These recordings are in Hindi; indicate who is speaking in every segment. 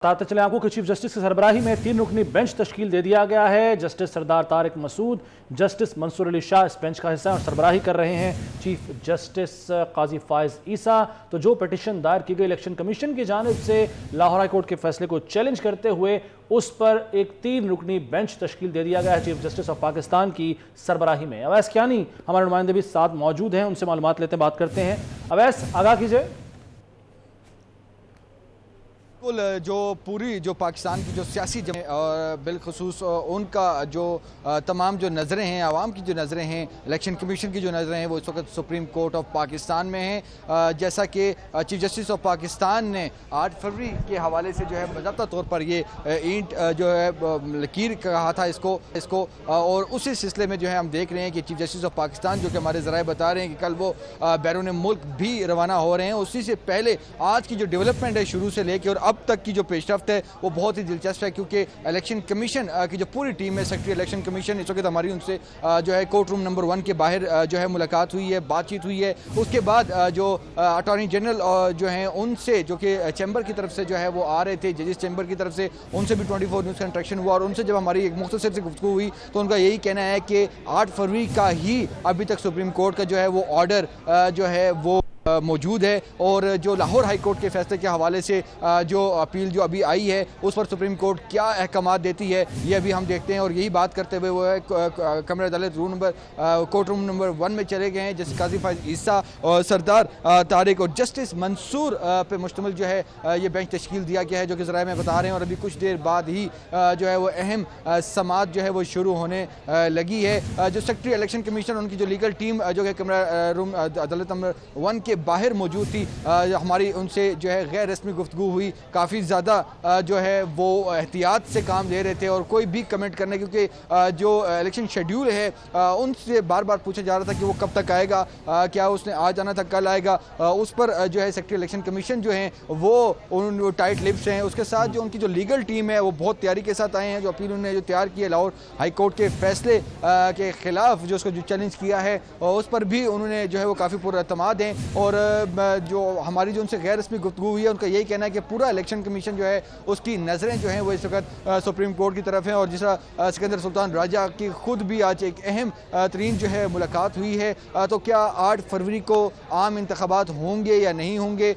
Speaker 1: बताते चले आपको कि चीफ जस्टिस की सरबराही में 3 रुकनी बेंच तश्कील दे दिया गया है। जस्टिस सरदार तारिक मसूद, जस्टिस मंसूर अली शाह इस बेंच का हिस्सा और सरबराही कर रहे हैं चीफ जस्टिस काजी फायज ईसा। तो जो पिटीशन दायर की गई इलेक्शन कमीशन की जानिब से लाहौर हाई कोर्ट के फैसले को चैलेंज करते हुए उस पर एक 3 रुकनी बेंच तश्कील दे दिया गया है चीफ जस्टिस ऑफ पाकिस्तान की सरबराही में। अवैस कियानी हमारे नुमाइंदे भी साथ मौजूद हैं, उनसे मालूमात लेते बात करते हैं। अवैस, आगाह कीजिए।
Speaker 2: बिल्कुल, जो पूरी जो पाकिस्तान की जो सियासी और बिलखसूस उनका जो तमाम जो नज़रें हैं, आवाम की जो नज़रें हैं, इलेक्शन कमीशन की जो नज़रें हैं, वो इस वक्त सुप्रीम कोर्ट ऑफ पाकिस्तान में हैं। जैसा कि चीफ जस्टिस ऑफ पाकिस्तान ने 8 फरवरी के हवाले से जो है बाज़ाब्ता तौर पर ये ईंट जो है लकीर कहा था इसको और उसी सिलसिले में जो है हम देख रहे हैं कि चीफ जस्टिस ऑफ पाकिस्तान जो कि हमारे ज़राए बता रहे हैं कि कल वो बैरून मुल्क भी रवाना हो रहे हैं। उसी से पहले आज की जो डेवलपमेंट है शुरू से लेकर और अब तक की जो पेशरफ्त है वो बहुत ही दिलचस्प है, क्योंकि इलेक्शन कमीशन की जो पूरी टीम है, सेक्रेटरी इलेक्शन कमीशन, इस वक्त हमारी उनसे जो है कोर्ट रूम नंबर 1 के बाहर जो है मुलाकात हुई है, बातचीत हुई है। उसके बाद जो अटॉर्नी जनरल जो हैं उनसे, जो कि चैम्बर की तरफ से जो है वो आ रहे थे, जजेस चैम्बर की तरफ से, उनसे भी 24 न्यूज़ का इंटरेक्शन हुआ और उनसे जब हमारी एक मुख्तसर से गुफ्तगू हुई तो उनका यही कहना है कि 8 फरवरी का ही अभी तक सुप्रीम कोर्ट का जो है वो ऑर्डर जो है वो मौजूद है और जो लाहौर हाई कोर्ट के फैसले के हवाले से जो अपील जो अभी आई है उस पर सुप्रीम कोर्ट क्या अहकामात देती है ये अभी हम देखते हैं। और यही बात करते हुए वो है कमरा अदालत कोर्ट रूम नंबर 1 में चले गए हैं, जस्टिस काजी फायज ईसा और सरदार तारिक और जस्टिस मंसूर पे मुश्तमिल जो है ये बेंच तश्कील दिया गया है, जो कि ज़राए में बता रहे हैं। और अभी कुछ देर बाद ही जो है वो अहम समात जो है वो शुरू होने लगी है। जो सेक्रेटरी इलेक्शन कमीशन उनकी जो लीगल टीम जो है कमरा रूम अदालत नंबर 1 के बाहर मौजूद थी, हमारी उनसे जो है गैर रस्मी गुफ्तगू हुई। काफ़ी ज़्यादा जो है वो एहतियात से काम ले रहे थे और कोई भी कमेंट करने, क्योंकि जो इलेक्शन शेड्यूल है उनसे बार बार पूछा जा रहा था कि वो कब तक आएगा, क्या उसने आज आना था, कल आएगा। उस पर जो है सेक्रेटरी इलेक्शन कमीशन जो है वो उन टाइट लिप्स हैं। उसके साथ जो उनकी जो लीगल टीम है वो बहुत तैयारी के साथ आए हैं। जो अपील उन्होंने जो तैयार की है लाहौर हाई कोर्ट के फैसले के खिलाफ, जो उसको जो चैलेंज किया है उस पर भी उन्होंने जो है वो काफ़ी पुरअतमाद हैं। और जो हमारी जो उनसे गैर रस्मी गुफ्तगू हुई है उनका यही कहना है कि पूरा इलेक्शन कमीशन जो है उसकी नज़रें जो हैं वो इस वक्त सुप्रीम कोर्ट की तरफ हैं। और जिस सिकंदर सुल्तान राजा की खुद भी आज एक अहम तरीन जो है मुलाकात हुई है, तो क्या 8 फरवरी को आम इंतखाबात होंगे या नहीं होंगे,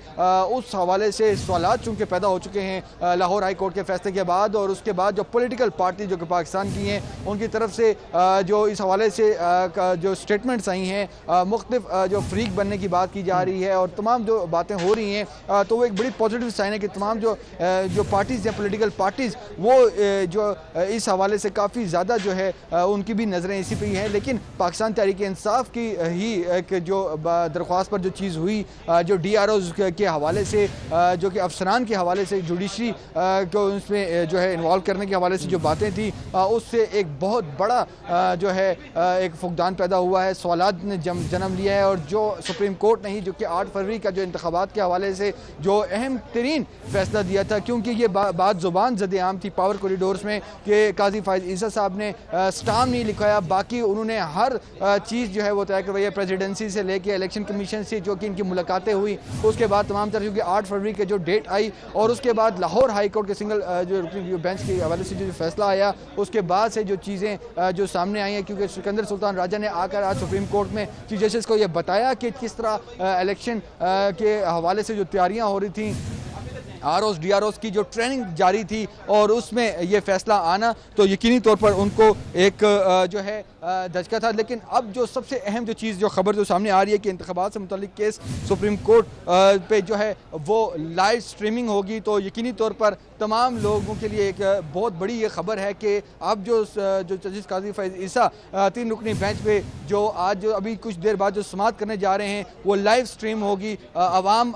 Speaker 2: उस हवाले से सवालात चूँकि पैदा हो चुके हैं लाहौर हाई कोर्ट के फैसले के बाद। और उसके बाद जो पॉलिटिकल पार्टी जो कि पाकिस्तान की हैं उनकी तरफ से जो इस हवाले से जो स्टेटमेंट्स आई हैं, मुख्तलिफ जो फ्रीक बनने की बात की जा रही है और तमाम जो बातें हो रही हैं, तो वो एक बड़ी पॉजिटिव साइन है कि तमाम जो पार्टीज़ हैं, पॉलिटिकल पार्टीज़, वो जो इस हवाले से काफ़ी ज़्यादा जो है उनकी भी नज़रें इसी पे ही हैं। लेकिन पाकिस्तान तहरीक इंसाफ की ही एक जो दरख्वास्त पर जो चीज़ हुई, जो DROs के हवाले से, जो कि अफसरान के हवाले से जुडिशरी को उसमें जो है इन्वॉल्व करने के हवाले से जो बातें थी, उससे एक बहुत बड़ा जो है एक फुकदान पैदा हुआ है, सवालात ने जन्म लिया है। और जो सुप्रीम कोर्ट ने ही जो कि 8 फरवरी का जो इंतखाबात के हवाले से जो अहम तरीन फैसला दिया था, क्योंकि ये बात ज़ुबान ज़द आम थी पावर कॉरिडोर्स में कि काजी फायज ईसा साहब ने स्टाम्प नहीं लिखाया, बाकी उन्होंने हर चीज़ जो है वो तय करवाई है, प्रेसिडेंसी से लेके इलेक्शन कमीशन से जो कि इनकी मुलाकातें हुई, उसके बाद तमाम तरह क्योंकि 8 फरवरी के जो डेट आई और उसके बाद लाहौर हाई कोर्ट के सिंगल जो बेंच के हवाले से जो फैसला आया, उसके बाद से जो चीज़ें जो सामने आई हैं, क्योंकि सिकंदर सुल्तान राजा ने आकर आज सुप्रीम कोर्ट में चीफ जस्टिस को ये बताया कि किस तरह इलेक्शन के हवाले से जो तैयारियां हो रही थी, ROs DROs की जो ट्रेनिंग जारी थी और उसमें ये फैसला आना तो यकीनी तौर पर उनको एक जो है धचका था। लेकिन अब जो सबसे अहम जो चीज़, जो खबर जो सामने आ रही है कि इंतखाबात से मुतालिक केस सुप्रीम कोर्ट पे जो है वो लाइव स्ट्रीमिंग होगी, तो यकीनी तौर पर तमाम लोगों के लिए एक बहुत बड़ी ये खबर है कि अब जो जस्टिस काजी फायज ईसा 3 रुकनी बेंच पे जो आज जो अभी कुछ देर बाद जो समात करने जा रहे हैं वो लाइव स्ट्रीम होगी, अवाम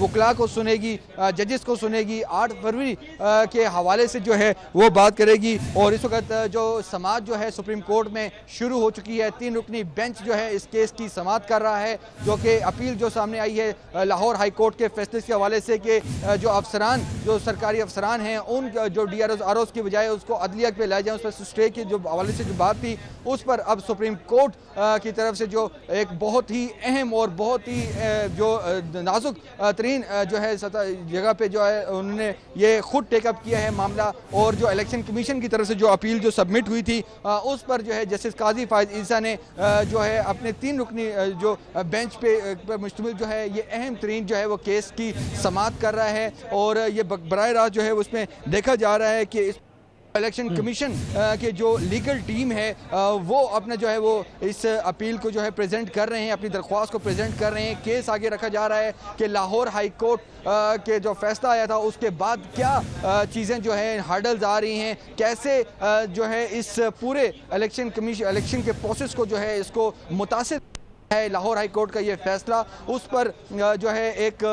Speaker 2: वकला को सुनेगी, जजेस को सुनेगी, 8 फरवरी के हवाले से जो है वो बात करेगी। और इस वक्त जो समात जो है सुप्रीम कोर्ट में शुरू हो चुकी है, 3 रुकनी बेंच जो है इस केस की समात कर रहा है, जो कि अपील जो सामने आई है लाहौर हाई कोर्ट के फैसले के हवाले से कि जो अफसरान, जो सरकारी अफसरान हैं, उन जो DROs की बजाय उसको अदलिया पे लाए जाए, उस पर स्टे के जो हवाले से जो बात थी उस पर अब सुप्रीम कोर्ट की तरफ से जो एक बहुत ही अहम और बहुत ही जो नाजुक तरीन जो है जगह पे जो जो है उन्होंने ये खुद टेकअप किया है मामला, और जो इलेक्शन कमीशन की तरफ से जो अपील जो सबमिट हुई थी उस पर जो है जस्टिस काजी फायज ईसा ने जो है अपने 3 रुकनी जो बेंच पे मुश्तमिल जो है ये अहम तरीन जो है वो केस की समाअत कर रहा है, और ये बराह रास्त जो है उसमें देखा जा रहा है कि इस इलेक्शन कमीशन के जो लीगल टीम है वो अपना जो है वो इस अपील को जो है प्रेजेंट कर रहे हैं, अपनी दरख्वास्त को प्रेजेंट कर रहे हैं। केस आगे रखा जा रहा है कि लाहौर हाई कोर्ट के जो फैसला आया था उसके बाद क्या चीज़ें जो है हर्डल्स आ रही हैं, कैसे जो है इस पूरे इलेक्शन के प्रोसेस को जो है इसको मुतासिर है लाहौर हाई कोर्ट का ये फैसला, उस पर जो है एक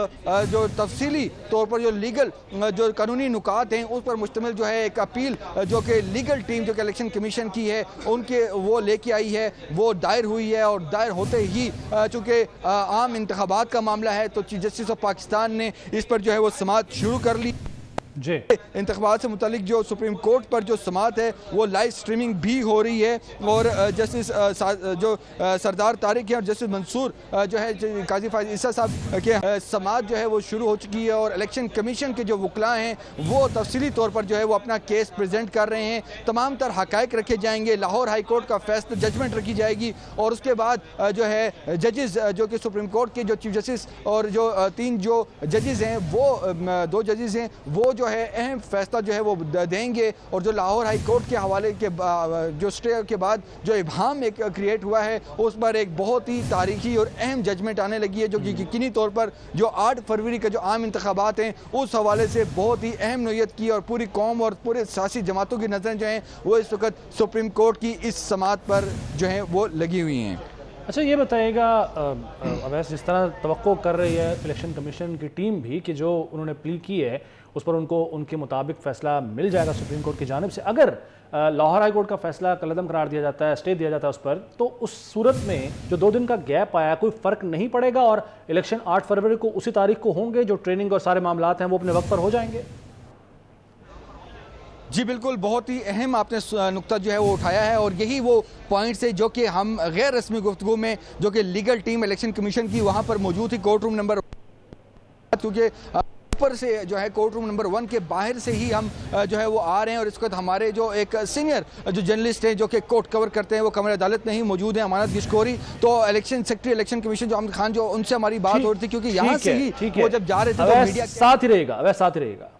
Speaker 2: जो तफसीली तौर पर जो लीगल जो कानूनी नुकात हैं उस पर मुश्तमिल जो है एक अपील जो कि लीगल टीम जो कि इलेक्शन कमीशन की है उनके वो लेके आई है, वो दायर हुई है, और दायर होते ही चूँकि आम इंतखाबात का मामला है तो चीफ जस्टिस ऑफ पाकिस्तान ने इस पर जो है वो समाअत शुरू कर ली।
Speaker 1: जी
Speaker 2: इंतखाबात से मुतालिक जो सुप्रीम कोर्ट पर जो समाअत है वो लाइव स्ट्रीमिंग भी हो रही है, और जस्टिस जो सरदार तारिक है और जस्टिस मंसूर जो है काजी फायज ईसा साहब के समाअत जो है वो शुरू हो चुकी है, और इलेक्शन कमीशन के जो वकला हैं वो तफसीली तौर पर जो है वो अपना केस प्रेजेंट कर रहे हैं। तमाम तर हकायक रखे जाएंगे, लाहौर हाई कोर्ट का फैसला जजमेंट रखी जाएगी, और उसके बाद जो है जजेस जो कि सुप्रीम कोर्ट के जो चीफ जस्टिस और जो 3 जो जजेस हैं वो 2 जजेस हैं वो जो है अहम फैसला जो है वो देंगे, और जो लाहौर हाई कोर्ट के हवाले के जो स्टे के बाद जो इबहम एक क्रिएट हुआ है उस पर एक बहुत ही तारीखी और अहम जजमेंट आने लगी है, जो कि यकीनी तौर पर जो 8 फरवरी के जो आम इंतखाबात हैं उस हवाले से बहुत ही अहम नोयत की, और पूरी कौम और पूरे सियासी जमातों की नज़रें जो हैं वो इस वक्त सुप्रीम कोर्ट की इस समाअत पर जो है वो लगी हुई हैं।
Speaker 1: अच्छा, ये बताइएगा अवैस, जिस तरह तवक्को कर रही है इलेक्शन कमीशन की टीम भी कि जो उन्होंने अपील की है उस पर उनको उनके मुताबिक फ़ैसला मिल जाएगा सुप्रीम कोर्ट की जानिब से, अगर लाहौर हाई कोर्ट का फैसला कलअदम करार दिया जाता है, स्टे दिया जाता है उस पर, तो उस सूरत में जो 2 दिन का गैप आया कोई फ़र्क नहीं पड़ेगा और इलेक्शन 8 फरवरी को उसी तारीख को होंगे, जो ट्रेनिंग और सारे मामलात हैं वो अपने वक्त पर हो जाएंगे?
Speaker 2: जी बिल्कुल, बहुत ही अहम आपने नुक्ता जो है वो उठाया है, और यही वो पॉइंट्स है जो कि हम गैर रस्मी गुफ्तगू में जो कि लीगल टीम इलेक्शन कमीशन की वहाँ पर मौजूद थी कोर्ट रूम नंबर, क्योंकि ऊपर से जो है कोर्ट रूम नंबर 1 के बाहर से ही हम जो है वो आ रहे हैं, और इस वक्त हमारे जो एक सीनियर जो जर्नलिस्ट हैं जो कि कोर्ट कवर करते हैं वो कमरे अदालत में ही मौजूद हैं, अमानत गिशकोरी, तो इलेक्शन सेक्रेटरी इलेक्शन कमीशन जो अहमद खान जो उनसे हमारी बात हो रही थी, क्योंकि यहाँ से ही वो जब जा रहे थे तो मीडिया
Speaker 1: साथ ही रहेगा।